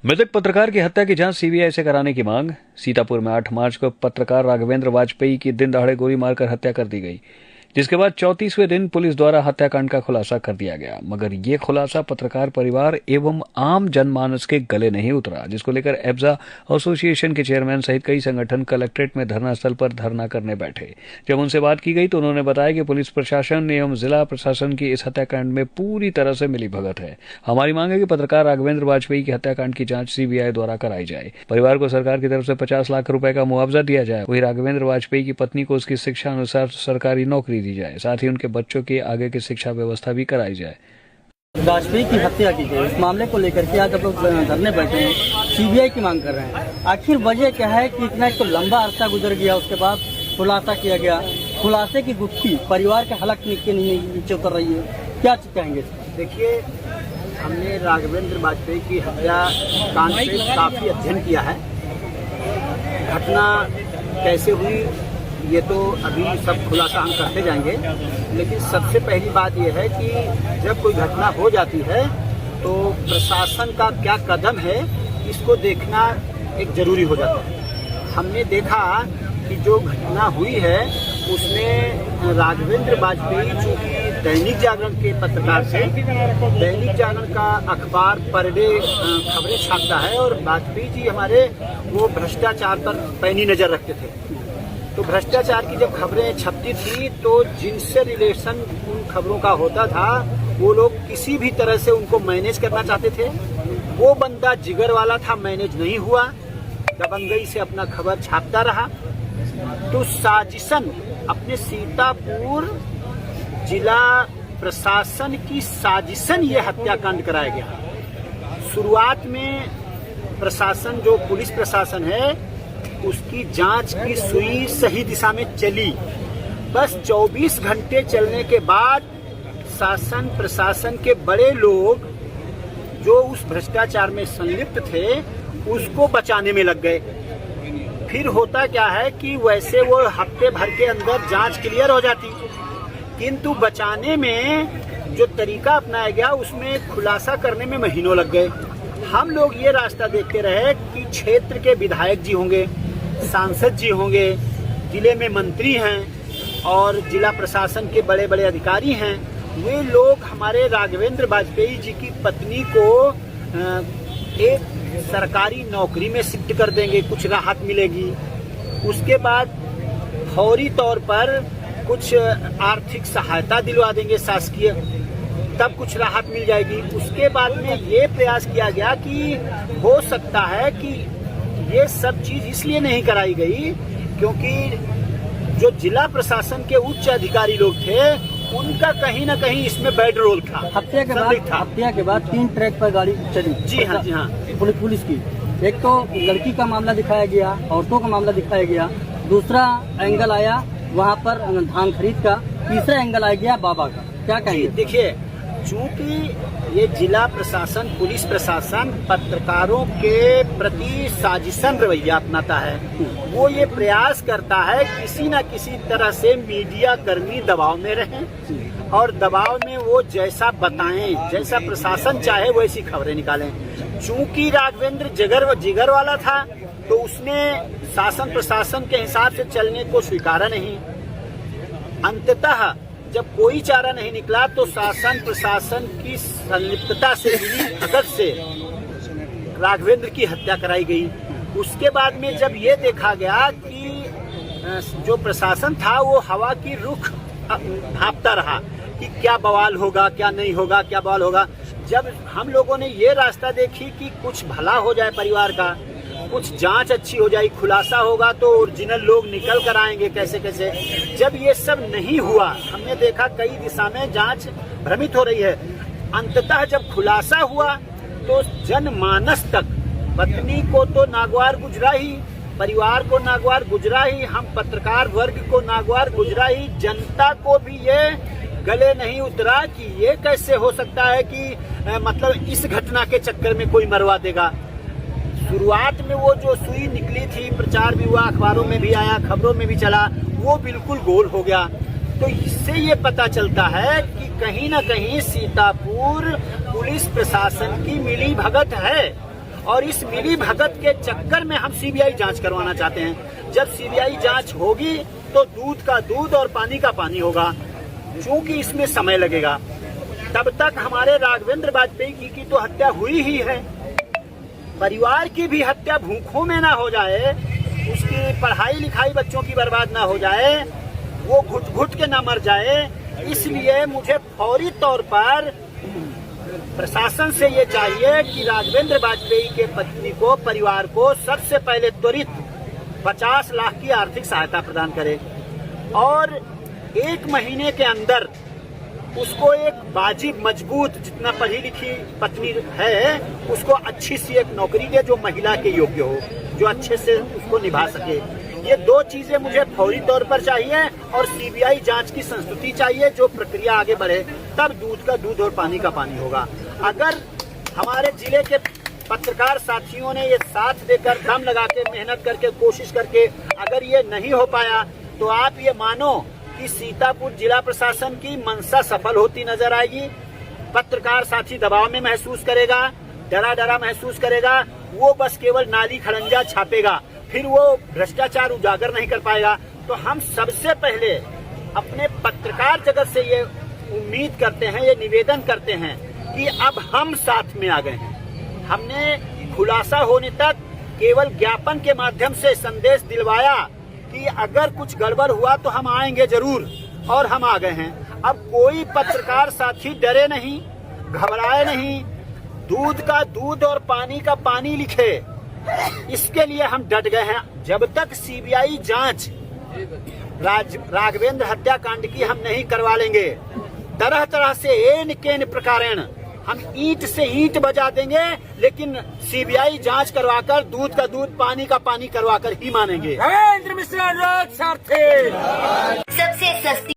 मृतक पत्रकार की हत्या की जांच सीबीआई से कराने की मांग। सीतापुर में 8 मार्च को पत्रकार राघवेंद्र वाजपेयी की दिन दहाड़े गोली मारकर हत्या कर दी गई, जिसके बाद 34वें दिन पुलिस द्वारा हत्याकांड का खुलासा कर दिया गया। मगर ये खुलासा पत्रकार परिवार एवं आम जनमानस के गले नहीं उतरा, जिसको लेकर एब्जा एसोसिएशन के चेयरमैन सहित कई संगठन कलेक्ट्रेट में धरना स्थल पर धरना करने बैठे। जब उनसे बात की गई तो उन्होंने बताया कि पुलिस प्रशासन एवं जिला प्रशासन की इस हत्याकांड में पूरी तरह से मिलीभगत है। हमारी मांग है कि पत्रकार राघवेंद्र वाजपेयी की हत्याकांड की जांच सीबीआई द्वारा कराई जाए। परिवार को सरकार की तरफ से 50 लाख रुपए का मुआवजा दिया जाए। वहीं राघवेंद्र वाजपेयी की पत्नी को उसकी शिक्षा अनुसार सरकारी नौकरी दी जाए। साथ ही उनके बच्चों की आगे की शिक्षा व्यवस्था भी कराई जाए। वाजपेयी की हत्या की गई, इस मामले को लेकर के आज आप लोग धरने बैठे हैं, सीबीआई की मांग कर रहे हैं। आखिर वजह क्या है कि इतना एक तो लंबा अरसा गुजर गया, उसके बाद खुलासा किया गया, खुलासे की गुत्थी परिवार के हलक के नीचे उतर रही है, क्या कहेंगे? देखिए, हमने राघवेंद्र वाजपेयी की हत्या कांड पे काफी अध्ययन किया है। घटना कैसे हुई ये तो अभी सब खुलासा हम करते जाएंगे, लेकिन सबसे पहली बात यह है कि जब कोई घटना हो जाती है तो प्रशासन का क्या कदम है इसको देखना एक जरूरी हो जाता है। हमने देखा कि जो घटना हुई है उसमें राघवेंद्र वाजपेयी चूँकि दैनिक जागरण के पत्रकार से, दैनिक जागरण का अखबार पर डे खबरें छापता है और वाजपेयी जी हमारे वो भ्रष्टाचार पर पैनी नजर रखते थे। तो भ्रष्टाचार की जब खबरें छपती थी तो जिनसे रिलेशन उन खबरों का होता था वो लोग किसी भी तरह से उनको मैनेज करना चाहते थे। वो बंदा जिगर वाला था, मैनेज नहीं हुआ, दबंगई से अपना खबर छापता रहा। तो साजिशन अपने सीतापुर जिला प्रशासन की साजिशन ये हत्याकांड कराया गया। शुरुआत में प्रशासन जो पुलिस प्रशासन है उसकी जांच की सुई सही दिशा में चली। बस 24 घंटे चलने के बाद शासन प्रशासन के बड़े लोग जो उस भ्रष्टाचार में संलिप्त थे उसको बचाने में लग गए। फिर होता क्या है कि वैसे वो हफ्ते भर के अंदर जांच क्लियर हो जाती, किंतु बचाने में जो तरीका अपनाया गया उसमें खुलासा करने में महीनों लग गए। हम लोग ये रास्ता देखते रहे कि क्षेत्र के विधायक जी होंगे, सांसद जी होंगे, जिले में मंत्री हैं और जिला प्रशासन के बड़े बड़े अधिकारी हैं, वे लोग हमारे राघवेंद्र वाजपेयी जी की पत्नी को एक सरकारी नौकरी में शिफ्ट कर देंगे, कुछ राहत मिलेगी। उसके बाद फौरी तौर पर कुछ आर्थिक सहायता दिलवा देंगे शासकीय, तब कुछ राहत मिल जाएगी। उसके बाद में ये प्रयास किया गया कि हो सकता है कि ये सब चीज इसलिए नहीं कराई गई क्योंकि जो जिला प्रशासन के उच्च अधिकारी लोग थे उनका कहीं ना कहीं इसमें बैड रोल था। हत्या के बाद 3 ट्रैक पर गाड़ी चली। जी हाँ, जी हाँ। पुलिस की एक तो लड़की का मामला दिखाया गया, औरतों का मामला दिखाया गया, दूसरा एंगल आया वहाँ पर धान खरीद का, तीसरा एंगल आ गया बाबा का, क्या कहेंगे? देखिए, चूंकि ये जिला प्रशासन पुलिस प्रशासन पत्रकारों के प्रति साजिशन रवैया अपनाता है, वो ये प्रयास करता है किसी न किसी तरह से मीडिया कर्मी दबाव में रहें और दबाव में वो जैसा बताएं, जैसा प्रशासन चाहे वैसी खबरें निकालें। चूंकि राघवेंद्र जिगर वाला था तो उसने शासन प्रशासन के हिसाब से चलने को स्वीकारा नहीं। अंततः जब कोई चारा नहीं निकला तो शासन प्रशासन की संलिप्तता से भगत से राघवेंद्र की हत्या कराई गई। उसके बाद में जब ये देखा गया कि जो प्रशासन था वो हवा की रुख भांपता रहा कि क्या बवाल होगा, क्या नहीं होगा, क्या बवाल होगा। जब हम लोगों ने ये रास्ता देखी कि कुछ भला हो जाए परिवार का, कुछ जांच अच्छी हो जाए, खुलासा होगा तो ओरिजिनल लोग निकल कर आएंगे कैसे कैसे। जब ये सब नहीं हुआ, हमने देखा कई दिशा में जांच भ्रमित हो रही है। अंततः जब खुलासा हुआ तो जनमानस तक, पत्नी को तो नागवार गुजरा ही, परिवार को नागवार गुजरा ही, हम पत्रकार वर्ग को नागवार गुजरा ही, जनता को भी ये गले नहीं उतरा कि ये कैसे हो सकता है कि मतलब इस घटना के चक्कर में कोई मरवा देगा। शुरुआत में वो जो सुई निकली थी, प्रचार भी हुआ, अखबारों में भी आया, खबरों में भी चला, वो बिल्कुल गोल हो गया। तो इससे ये पता चलता है कि कहीं ना कहीं सीतापुर पुलिस प्रशासन की मिली भगत है और इस मिली भगत के चक्कर में हम सीबीआई जांच करवाना चाहते हैं। जब सीबीआई जांच होगी तो दूध का दूध और पानी का पानी होगा। चूंकि इसमें समय लगेगा, तब तक हमारे राघवेंद्र वाजपेयी की तो हत्या हुई ही है। परिवार की भी हत्या भूखों में ना हो जाए, उसकी पढ़ाई लिखाई बच्चों की बर्बाद ना हो जाए, वो घुट घुट के ना मर जाए। इसलिए मुझे फौरी तौर पर प्रशासन से ये चाहिए कि राघवेंद्र वाजपेयी के पत्नी को, परिवार को सबसे पहले त्वरित 50 लाख की आर्थिक सहायता प्रदान करे और 1 महीने के अंदर उसको एक वाजिब मजबूत, जितना पढ़ी लिखी पत्नी है, उसको अच्छी सी एक नौकरी दे जो महिला के योग्य हो, जो अच्छे से उसको निभा सके। ये 2 चीजें मुझे फौरी तौर पर चाहिए और सीबीआई जांच की संस्तुति चाहिए। जो प्रक्रिया आगे बढ़े तब दूध का दूध और पानी का पानी होगा। अगर हमारे जिले के पत्रकार साथियों ने ये साथ देकर, दम लगा के, मेहनत करके, कोशिश करके अगर ये नहीं हो पाया तो आप ये मानो कि सीतापुर जिला प्रशासन की मंशा सफल होती नजर आएगी। पत्रकार साथी दबाव में महसूस करेगा, डरा महसूस करेगा। वो बस केवल नाली खड़ंजा छापेगा, फिर वो भ्रष्टाचार उजागर नहीं कर पाएगा। तो हम सबसे पहले अपने पत्रकार जगत से ये उम्मीद करते हैं, ये निवेदन करते हैं कि अब हम साथ में आ गए हैं। हमने खुलासा होने तक केवल ज्ञापन के माध्यम से संदेश दिलवाया कि अगर कुछ गड़बड़ हुआ तो हम आएंगे जरूर, और हम आ गए हैं। अब कोई पत्रकार साथी डरे नहीं, घबराए नहीं, दूध का दूध और पानी का पानी लिखे, इसके लिए हम डट गए हैं। जब तक सीबीआई जांच राघवेंद्र हत्याकांड की हम नहीं करवा लेंगे, तरह तरह से एन केन प्रकारेण हम ईंट से ईंट बजा देंगे, लेकिन सीबीआई जांच करवाकर दूध का दूध, पानी का पानी करवाकर ही मानेंगे। सबसे सस्ती